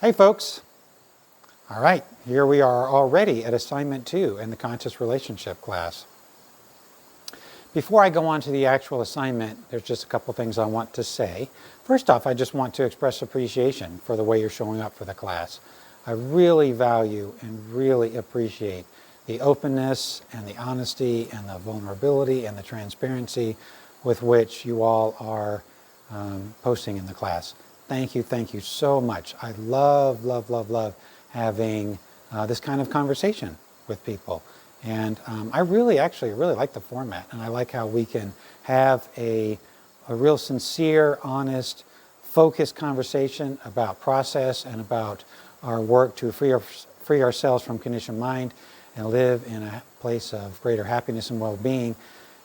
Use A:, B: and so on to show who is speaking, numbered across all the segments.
A: Hey folks! All right, here we are already at assignment 2 in the conscious relationship class. Before I go on to the actual assignment, there's just a couple things I want to say. First off, I just want to express appreciation for the way you're showing up for the class. I really value and really appreciate the openness and the honesty and the vulnerability and the transparency with which you all are posting in the class. Thank you so much. I love having this kind of conversation with people. And I really like the format, and I like how we can have a real sincere, honest, focused conversation about process and about our work to free ourselves from conditioned mind and live in a place of greater happiness and well-being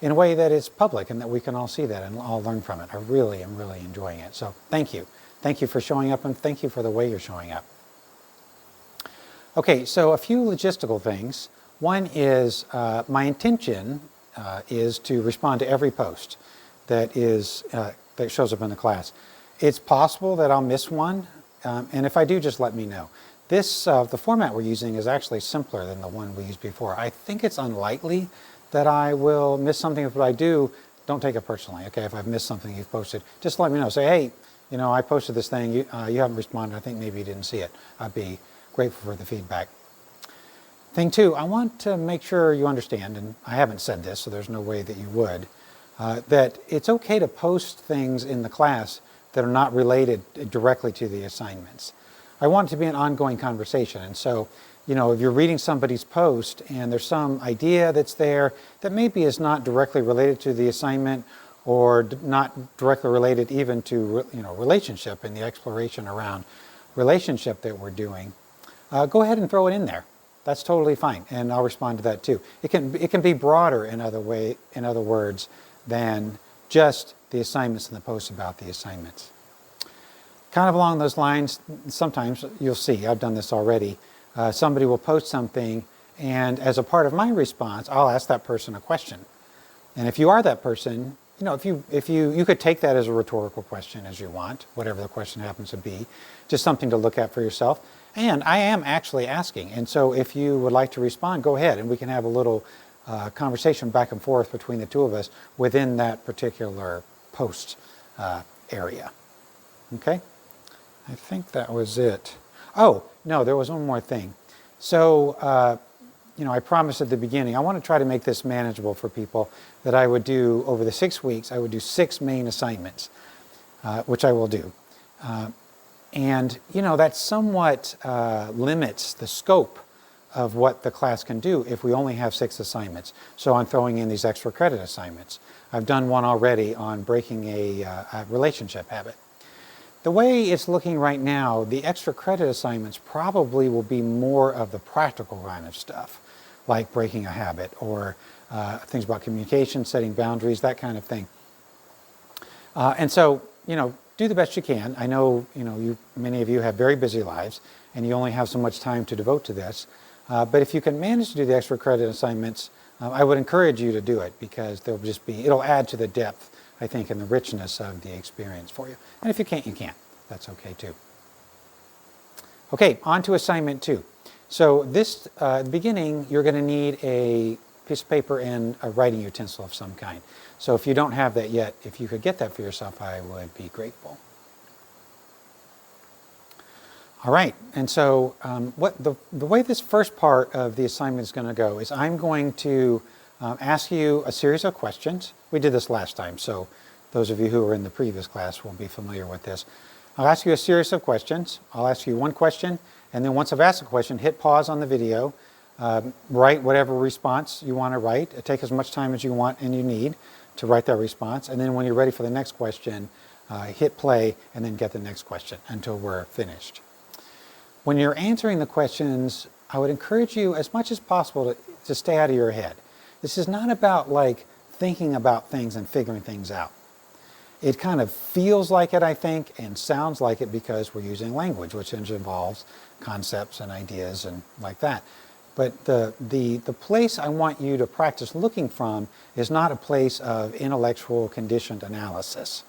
A: in a way that is public and that we can all see that and all learn from it. I really am enjoying it. So thank you. Thank you for showing up, and thank you for the way you're showing up. Okay, so a few logistical things. One is my intention is to respond to every post that shows up in the class. It's possible that I'll miss one, and if I do, just let me know. The format we're using is actually simpler than the one we used before. I think it's unlikely that I will miss something. If I do, don't take it personally. Okay, if I've missed something you've posted, just let me know. Say, hey, you know, I posted this thing, you haven't responded, I think maybe you didn't see it. I'd be grateful for the feedback. Thing two, I want to make sure you understand, and I haven't said this, so there's no way that you would, that it's okay to post things in the class that are not related directly to the assignments. I want it to be an ongoing conversation, and so, you know, if you're reading somebody's post and there's some idea that's there that maybe is not directly related to the assignment or not directly related even to, you know, relationship and the exploration around relationship that we're doing, go ahead and throw it in there. That's totally fine, and I'll respond to that too. It can be broader in other words than just the assignments and the posts about the assignments. Kind of along those lines, sometimes you'll see, I've done this already, somebody will post something, and as a part of my response, I'll ask that person a question. And if you are that person, you know, if you could take that as a rhetorical question as you want, whatever the question happens to be, just something to look at for yourself. And I am actually asking, and so if you would like to respond, go ahead, and we can have a little conversation back and forth between the two of us within that particular post area. Okay? I think that was it. Oh, no, there was one more thing. So, you know, I promised at the beginning, I want to try to make this manageable for people, that I would do, over the 6 weeks, I would do 6 main assignments, which I will do. And, you know, that somewhat limits the scope of what the class can do if we only have 6 assignments. So I'm throwing in these extra credit assignments. I've done one already on breaking a relationship habit. The way it's looking right now, the extra credit assignments probably will be more of the practical kind of stuff, like breaking a habit or things about communication, setting boundaries, that kind of thing. And so, you know, do the best you can. I know, you know, many of you have very busy lives and you only have so much time to devote to this. But if you can manage to do the extra credit assignments, I would encourage you to do it, because it'll add to the depth, I think, and the richness of the experience for you. And if you can't, you can't. That's okay too. Okay, on to assignment 2. So this, at the beginning, you're going to need a piece of paper and a writing utensil of some kind. So if you don't have that yet, if you could get that for yourself, I would be grateful. All right, and so the way this first part of the assignment is going to go is I'm going to ask you a series of questions. We did this last time, so those of you who were in the previous class will be familiar with this. I'll ask you a series of questions. I'll ask you one question, and then once I've asked a question, hit pause on the video, write whatever response you want to write. Take as much time as you want and you need to write that response, and then when you're ready for the next question, hit play and then get the next question until we're finished. When you're answering the questions, I would encourage you as much as possible to stay out of your head. This is not about like thinking about things and figuring things out. It kind of feels like it, I think, and sounds like it because we're using language, which involves concepts and ideas and like that. But the place I want you to practice looking from is not a place of intellectual conditioned analysis.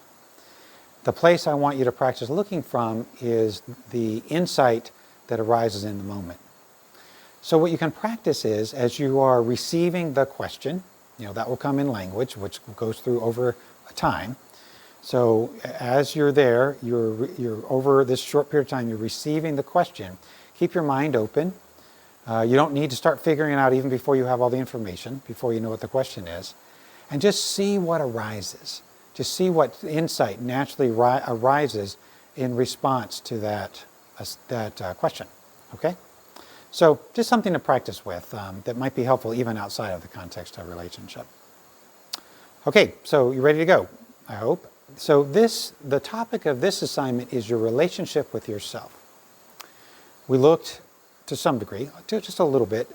A: The place I want you to practice looking from is the insight that arises in the moment. So what you can practice is, as you are receiving the question, that will come in language, which goes through over time. So as you're there, you're over this short period of time, you're receiving the question. Keep your mind open. You don't need to start figuring it out even before you have all the information, before you know what the question is. And just see what arises. Just see what insight naturally arises in response to that question. Okay? So just something to practice with that might be helpful even outside of the context of relationship. Okay, so you ready to go, I hope. So the topic of this assignment is your relationship with yourself. We looked to some degree, just a little bit,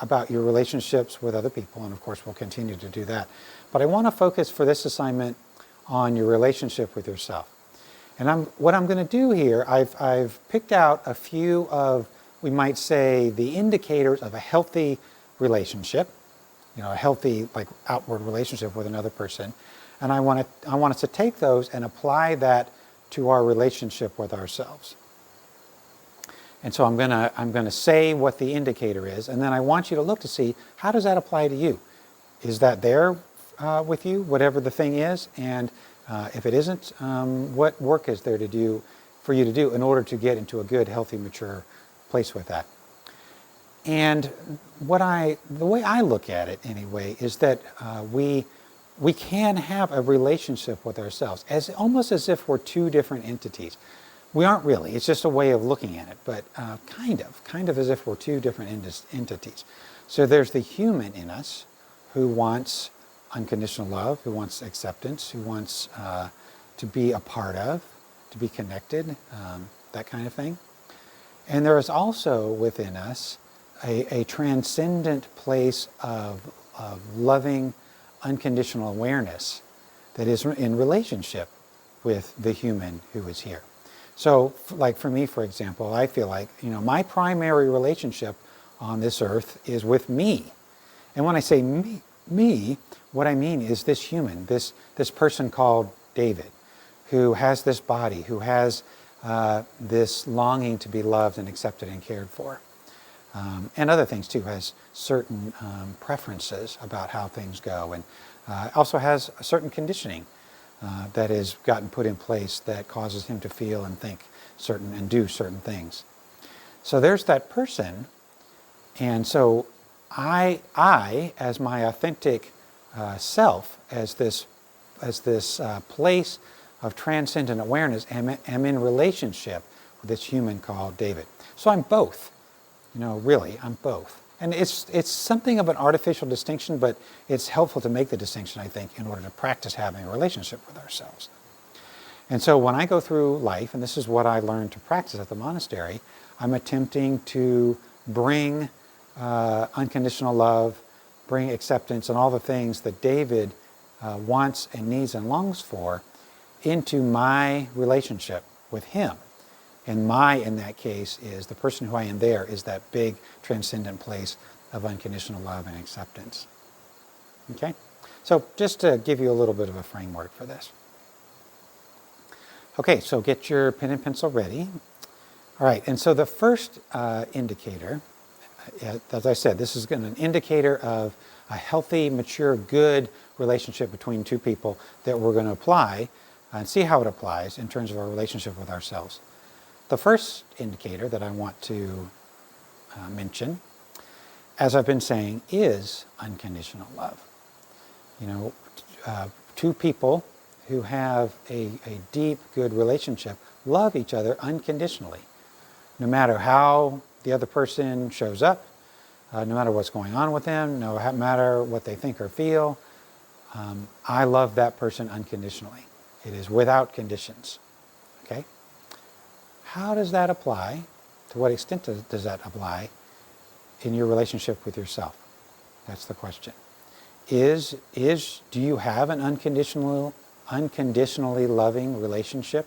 A: about your relationships with other people, and of course we'll continue to do that. But I want to focus for this assignment on your relationship with yourself. And what I'm going to do here, I've picked out a few of, we might say, the indicators of a healthy relationship, a healthy outward relationship with another person. And I want us to take those and apply that to our relationship with ourselves. And so I'm going to say what the indicator is, and then I want you to look to see, how does that apply to you? Is that there with you, whatever the thing is? And if it isn't, what work is there for you to do in order to get into a good, healthy, mature place with that? And the way I look at it anyway is that we can have a relationship with ourselves almost as if we're two different entities. We aren't really. It's just a way of looking at it, but kind of as if we're two different entities. So there's the human in us who wants unconditional love, who wants acceptance, who wants to be a part of, to be connected, that kind of thing. And there is also within us a transcendent place of loving, unconditional awareness that is in relationship with the human who is here. So, for me, for example, I feel like, my primary relationship on this earth is with me. And when I say me, what I mean is this human, this person called David, who has this body, who has this longing to be loved and accepted and cared for. And other things too, has certain preferences about how things go, and also has a certain conditioning that has gotten put in place that causes him to feel and think certain and do certain things. So there's that person, and so I as my authentic self, as this place of transcendent awareness, am in relationship with this human called David. So I'm both. Really, I'm both. And it's something of an artificial distinction, but it's helpful to make the distinction, I think, in order to practice having a relationship with ourselves. And so when I go through life, and this is what I learned to practice at the monastery, I'm attempting to bring unconditional love, bring acceptance, and all the things that David wants and needs and longs for into my relationship with him. And in that case, is the person who I am there is that big transcendent place of unconditional love and acceptance. Okay? So just to give you a little bit of a framework for this. Okay, so get your pen and pencil ready. All right, and so the first indicator, as I said, this is an indicator of a healthy, mature, good relationship between two people that we're going to apply and see how it applies in terms of our relationship with ourselves. The first indicator that I want to mention, as I've been saying, is unconditional love. Two people who have a deep, good relationship love each other unconditionally. No matter how the other person shows up, no matter what's going on with them, no matter what they think or feel, I love that person unconditionally. It is without conditions. Okay? How does that apply? To what extent does that apply in your relationship with yourself? That's the question. Do you have an unconditionally loving relationship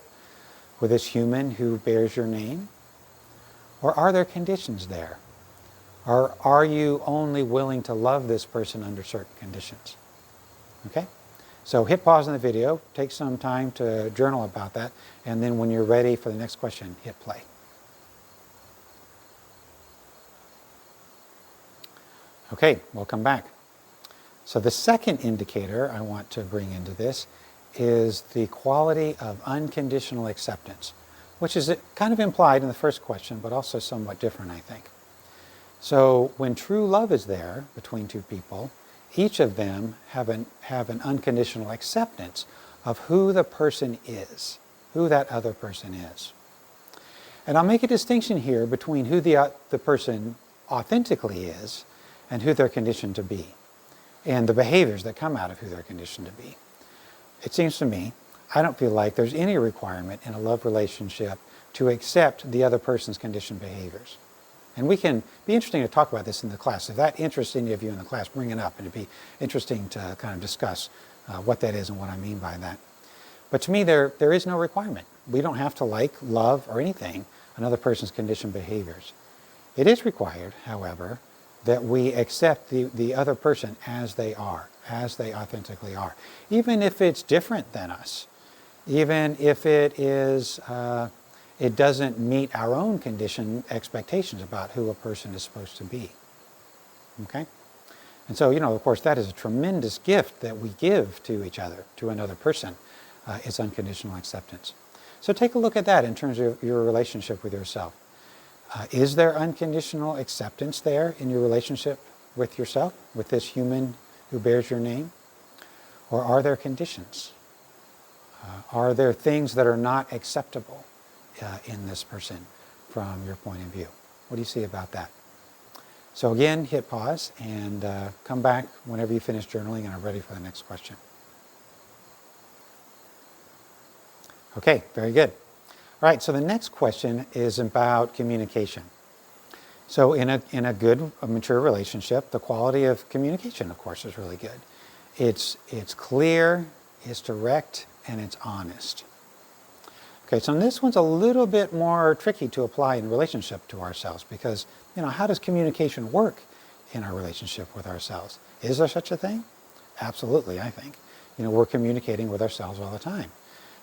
A: with this human who bears your name? Or are there conditions there? Or are you only willing to love this person under certain conditions? Okay? So hit pause on the video, take some time to journal about that, and then when you're ready for the next question, hit play. Okay, welcome back. So the second indicator I want to bring into this is the quality of unconditional acceptance, which is kind of implied in the first question, but also somewhat different, I think. So when true love is there between two people, each of them have an unconditional acceptance of who the person is, who that other person is. And I'll make a distinction here between who the person authentically is and who they're conditioned to be, and the behaviors that come out of who they're conditioned to be. It seems to me, I don't feel like there's any requirement in a love relationship to accept the other person's conditioned behaviors. And we can be interesting to talk about this in the class. If that interests any of you in the class, bring it up, and it'd be interesting to kind of discuss what that is and what I mean by that. But to me, there is no requirement. We don't have to like, love, or anything another person's conditioned behaviors. It is required, however, that we accept the other person as they are, as they authentically are, even if it's different than us, even if it is it doesn't meet our own conditioned expectations about who a person is supposed to be. Okay? And so, of course, that is a tremendous gift that we give to each other, to another person, is unconditional acceptance. So take a look at that in terms of your relationship with yourself. Is there unconditional acceptance there in your relationship with yourself, with this human who bears your name? Or are there conditions? Are there things that are not acceptable in this person from your point of view? What do you see about that? So again, hit pause and come back whenever you finish journaling and are ready for the next question. Okay, very good. All right, so the next question is about communication. So in a good, mature relationship, the quality of communication, of course, is really good. It's clear, it's direct, and it's honest. Okay, so this one's a little bit more tricky to apply in relationship to ourselves because, how does communication work in our relationship with ourselves? Is there such a thing? Absolutely, I think. We're communicating with ourselves all the time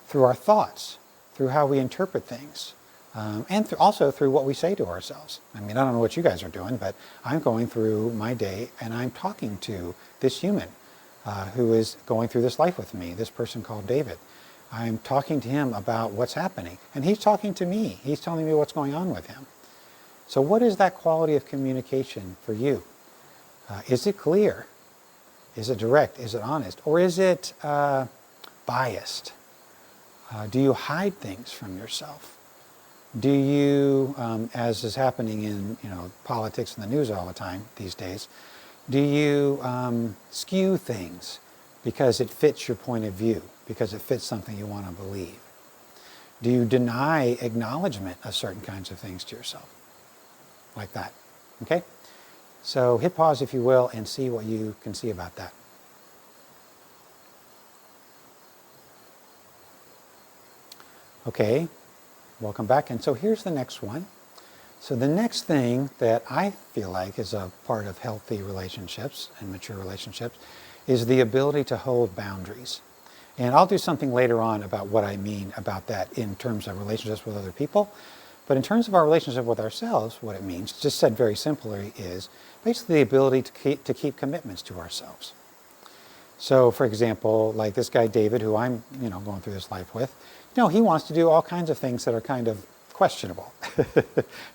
A: through our thoughts, through how we interpret things, and also through what we say to ourselves. I mean, I don't know what you guys are doing, but I'm going through my day and I'm talking to this human who is going through this life with me, this person called David. I'm talking to him about what's happening, and he's talking to me. He's telling me what's going on with him. So what is that quality of communication for you? Is it clear? Is it direct? Is it honest? Or is it biased? Do you hide things from yourself? Do you, as is happening in politics and the news all the time these days, do you skew things because it fits your point of view, because it fits something you want to believe? Do you deny acknowledgement of certain kinds of things to yourself? Like that. Okay? So hit pause, if you will, and see what you can see about that. Okay, welcome back. And so here's the next one. So the next thing that I feel like is a part of healthy relationships and mature relationships is the ability to hold boundaries. And I'll do something later on about what I mean about that in terms of relationships with other people. But in terms of our relationship with ourselves, what it means, just said very simply, is basically the ability to keep commitments to ourselves. So, for example, like this guy David, who I'm going through this life with, he wants to do all kinds of things that are kind of questionable,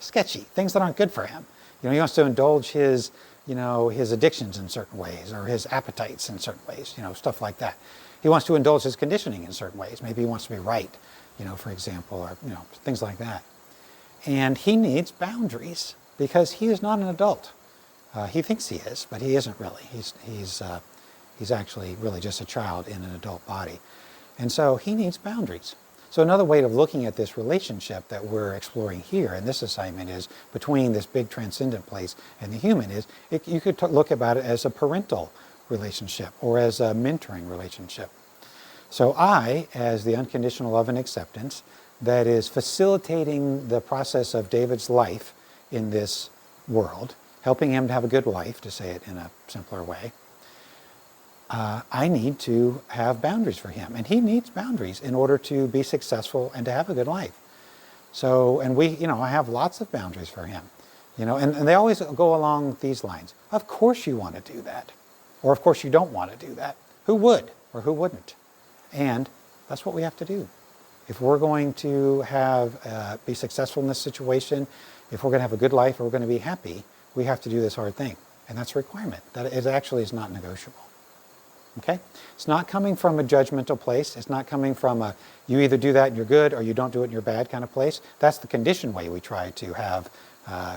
A: sketchy, things that aren't good for him. He wants to indulge his addictions in certain ways, or his appetites in certain ways, stuff like that. He wants to indulge his conditioning in certain ways. Maybe he wants to be right, for example, or things like that. And he needs boundaries because he is not an adult. He thinks he is, but he isn't really. He's actually really just a child in an adult body. And so he needs boundaries. So another way of looking at this relationship that we're exploring here in this assignment is between this big transcendent place and the human is, you could look about it as a parental relationship or as a mentoring relationship. So I, as the unconditional love and acceptance that is facilitating the process of David's life in this world, helping him to have a good life, to say it in a simpler way, I need to have boundaries for him. And he needs boundaries in order to be successful and to have a good life. So, and I have lots of boundaries for him. And they always go along these lines. Of course you want to do that. Or of course you don't want to do that. Who would or who wouldn't? And that's what we have to do. If we're going to be successful in this situation, if we're going to have a good life or we're going to be happy, we have to do this hard thing. And that's a requirement. That it actually is not negotiable. Okay? It's not coming from a judgmental place. It's not coming from a, you either do that and you're good or you don't do it and you're bad kind of place. That's the conditioned way we try to have,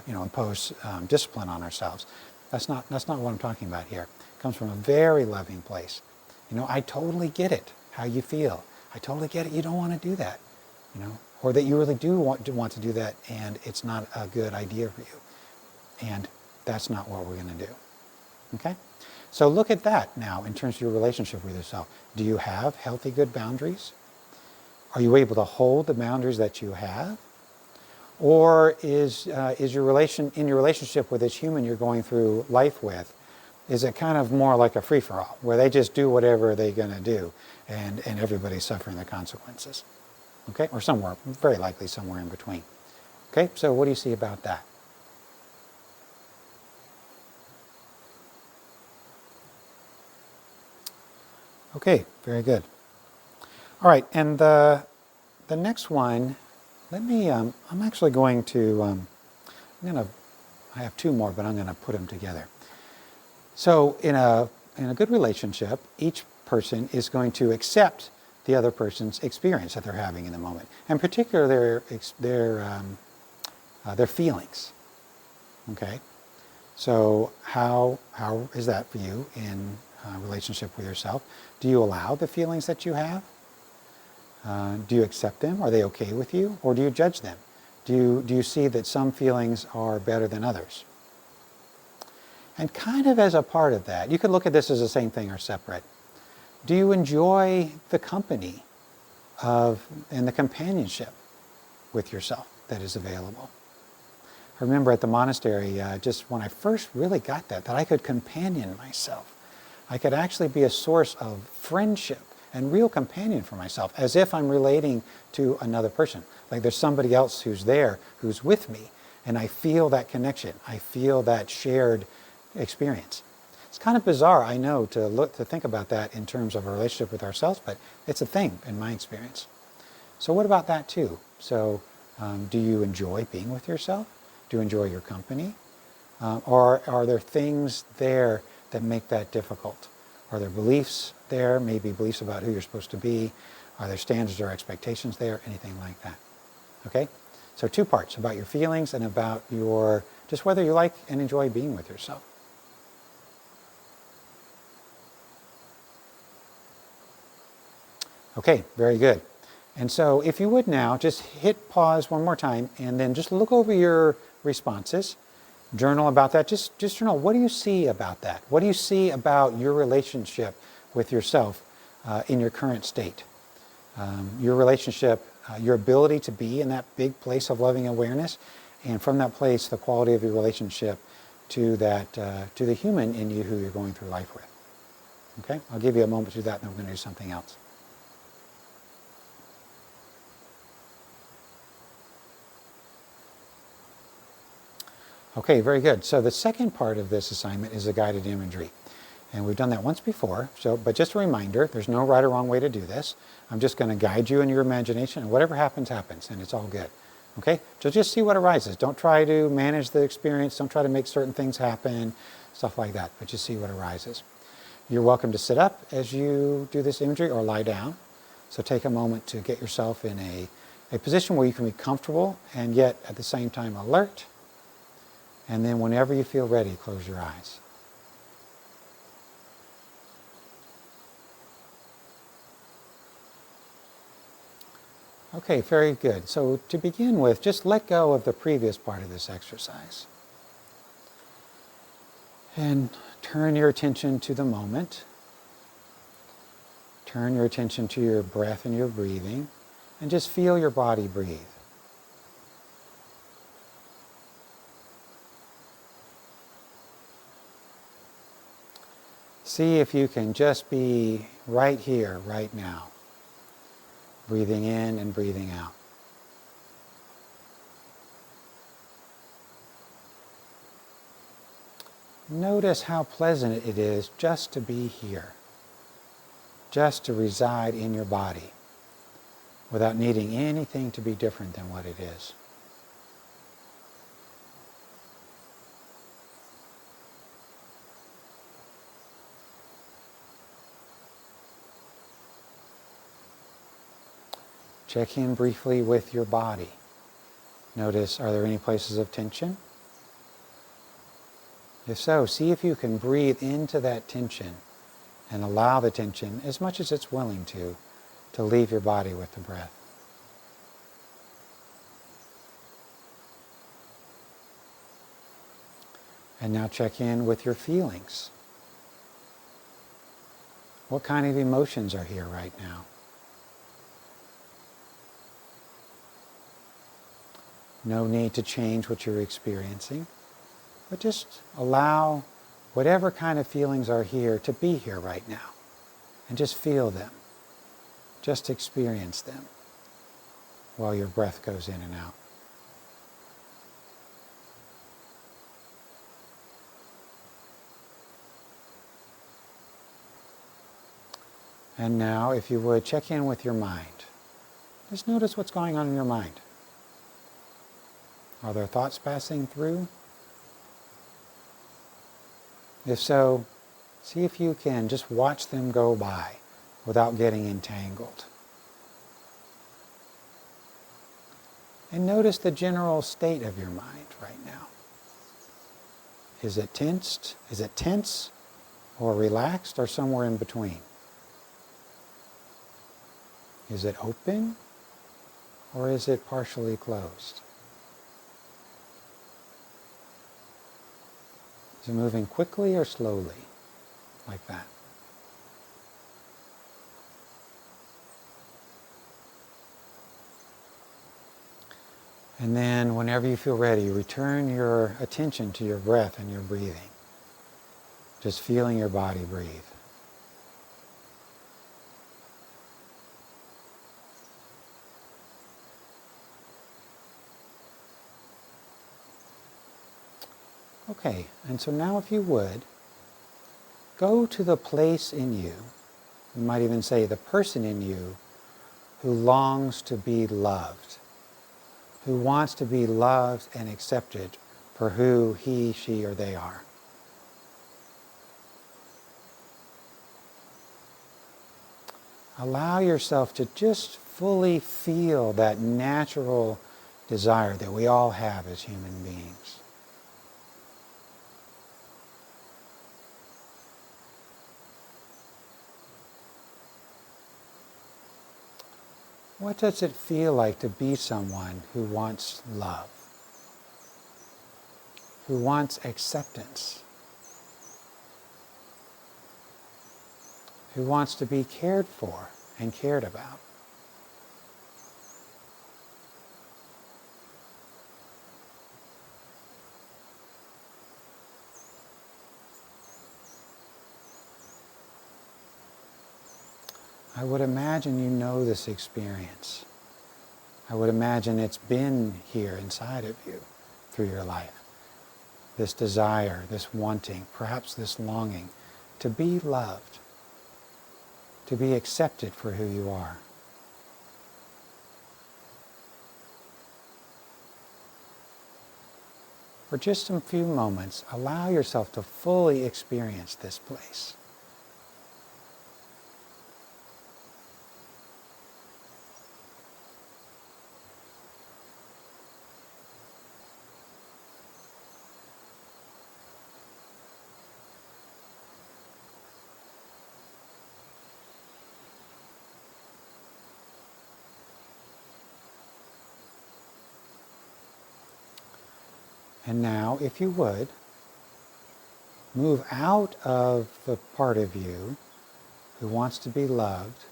A: impose discipline on ourselves. That's not what I'm talking about here. It comes from a very loving place. I totally get it, how you feel. I totally get it, you don't want to do that. Or that you really do want to do that and it's not a good idea for you. And that's not what we're going to do. Okay? So look at that now in terms of your relationship with yourself. Do you have healthy, good boundaries? Are you able to hold the boundaries that you have? Or is your relationship with this human you're going through life with, is it kind of more like a free-for-all, where they just do whatever they're going to do and everybody's suffering the consequences? Okay? Or somewhere, very likely somewhere in between. Okay? So what do you see about that? Okay, very good. All right, and the next one, I'm actually going to, I have two more, but I'm going to put them together. So in a good relationship, each person is going to accept the other person's experience that they're having in the moment, and particularly their feelings. Okay, so how is that for you in relationship with yourself? Do you allow the feelings that you have? Do you accept them? Are they okay with you? Or do you judge them? Do you see that some feelings are better than others? And kind of as a part of that, you could look at this as the same thing or separate. Do you enjoy the company and the companionship with yourself that is available? I remember at the monastery, just when I first really got that I could companion myself. I could actually be a source of friendship and real companion for myself, as if I'm relating to another person. Like there's somebody else who's there, who's with me, and I feel that connection. I feel that shared experience. It's kind of bizarre, I know, to think about that in terms of a relationship with ourselves, but it's a thing in my experience. So what about that too? So do you enjoy being with yourself? Do you enjoy your company? Or are there things there that make that difficult? Are there beliefs there, maybe beliefs about who you're supposed to be? Are there standards or expectations there? Anything like that. Okay? So two parts, about your feelings and about just whether you like and enjoy being with yourself. Okay, very good. And so if you would now, just hit pause one more time and then just look over your responses. Journal about that. Just journal. What do you see about that? What do you see about your relationship with yourself in your current state? Your relationship, your ability to be in that big place of loving awareness, and from that place, the quality of your relationship to the human in you who you're going through life with. Okay? I'll give you a moment to do that, and then we're going to do something else. Okay, very good. So the second part of this assignment is a guided imagery. And we've done that once before, but just a reminder, there's no right or wrong way to do this. I'm just going to guide you in your imagination, and whatever happens, happens, and it's all good. Okay? So just see what arises. Don't try to manage the experience. Don't try to make certain things happen, stuff like that, but just see what arises. You're welcome to sit up as you do this imagery or lie down. So take a moment to get yourself in a position where you can be comfortable and yet at the same time alert. And then whenever you feel ready, close your eyes. Okay, very good. So to begin with, just let go of the previous part of this exercise. And turn your attention to the moment. Turn your attention to your breath and your breathing. And just feel your body breathe. see if you can just be right here, right now, breathing in and breathing out. Notice how pleasant it is just to be here, just to reside in your body without needing anything to be different than what it is. Check in briefly with your body. Notice, are there any places of tension? If so, see if you can breathe into that tension and allow the tension, as much as it's willing to leave your body with the breath. And now check in with your feelings. What kind of emotions are here right now? No need to change what you're experiencing, but just allow whatever kind of feelings are here to be here right now. And just feel them. Just experience them while your breath goes in and out. And now, if you would, check in with your mind. Just notice what's going on in your mind. Are there thoughts passing through? If so, see if you can just watch them go by without getting entangled. And notice the general state of your mind right now. Is it tensed? Is it tense or relaxed or somewhere in between? Is it open or is it partially closed? Is it moving quickly or slowly, like that? And then whenever you feel ready, return your attention to your breath and your breathing. Just feeling your body breathe. Okay, and so now if you would, go to the place in you, you might even say the person in you, who longs to be loved, who wants to be loved and accepted for who he, she, or they are. Allow yourself to just fully feel that natural desire that we all have as human beings. What does it feel like to be someone who wants love, who wants acceptance, who wants to be cared for and cared about? I would imagine you know this experience. I would imagine it's been here inside of you through your life. This desire, this wanting, perhaps this longing to be loved, to be accepted for who you are. For just a few moments, allow yourself to fully experience this place. And now, if you would, move out of the part of you who wants to be loved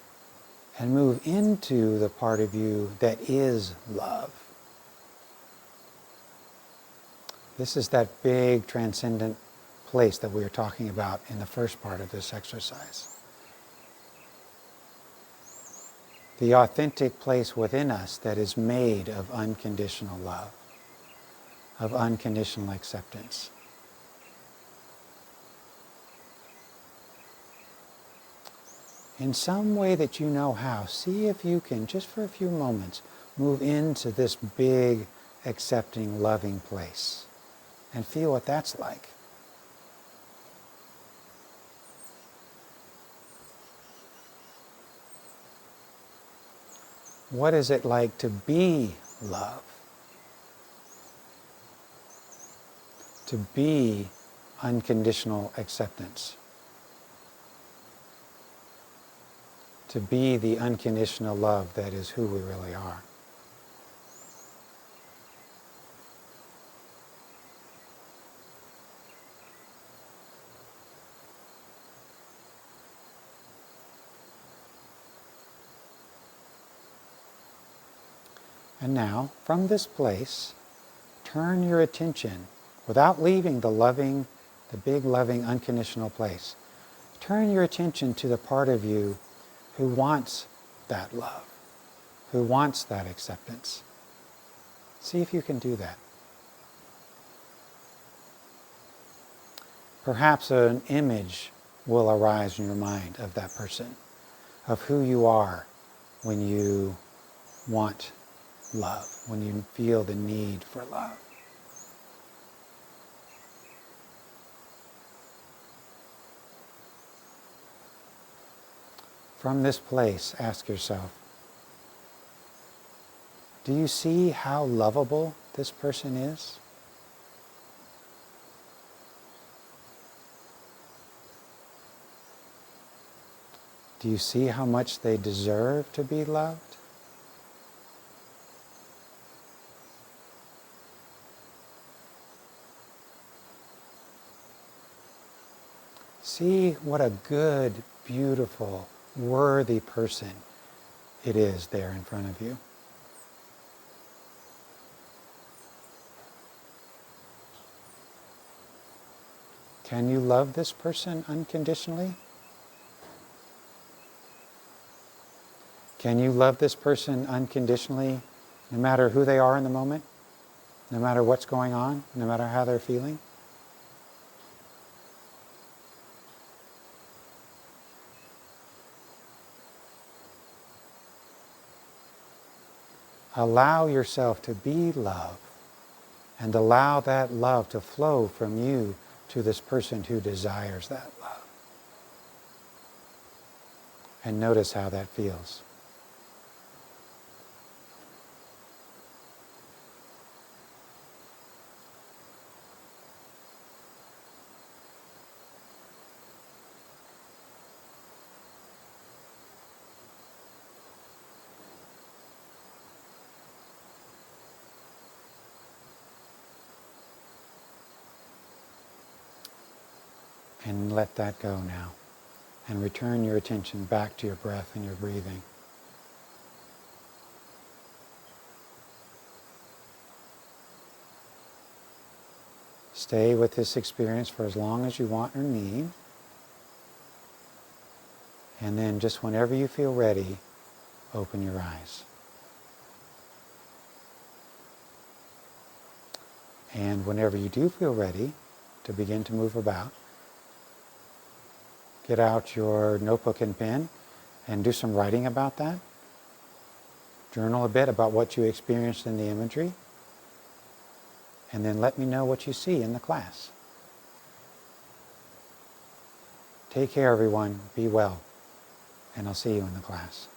A: and move into the part of you that is love. This is that big transcendent place that we were talking about in the first part of this exercise. The authentic place within us that is made of unconditional love, of unconditional acceptance. In some way that you know how, see if you can, just for a few moments, move into this big, accepting, loving place and feel what that's like. What is it like to be love? To be unconditional acceptance? To be the unconditional love that is who we really are? And now, from this place, turn your attention, without leaving the loving, the big loving unconditional place, turn your attention to the part of you who wants that love, who wants that acceptance. See if you can do that. Perhaps an image will arise in your mind of that person, of who you are when you want love, when you feel the need for love. From this place, ask yourself, do you see how lovable this person is? Do you see how much they deserve to be loved? See what a good, beautiful, worthy person it is there in front of you. Can you love this person unconditionally? Can you love this person unconditionally no matter who they are in the moment? No matter what's going on? No matter how they're feeling? Allow yourself to be love and allow that love to flow from you to this person who desires that love. And notice how that feels. And let that go now. And return your attention back to your breath and your breathing. Stay with this experience for as long as you want or need. And then just whenever you feel ready, open your eyes. And whenever you do feel ready to begin to move about, get out your notebook and pen and do some writing about that. Journal a bit about what you experienced in the imagery. And then let me know what you see in the class. Take care, everyone. Be well. And I'll see you in the class.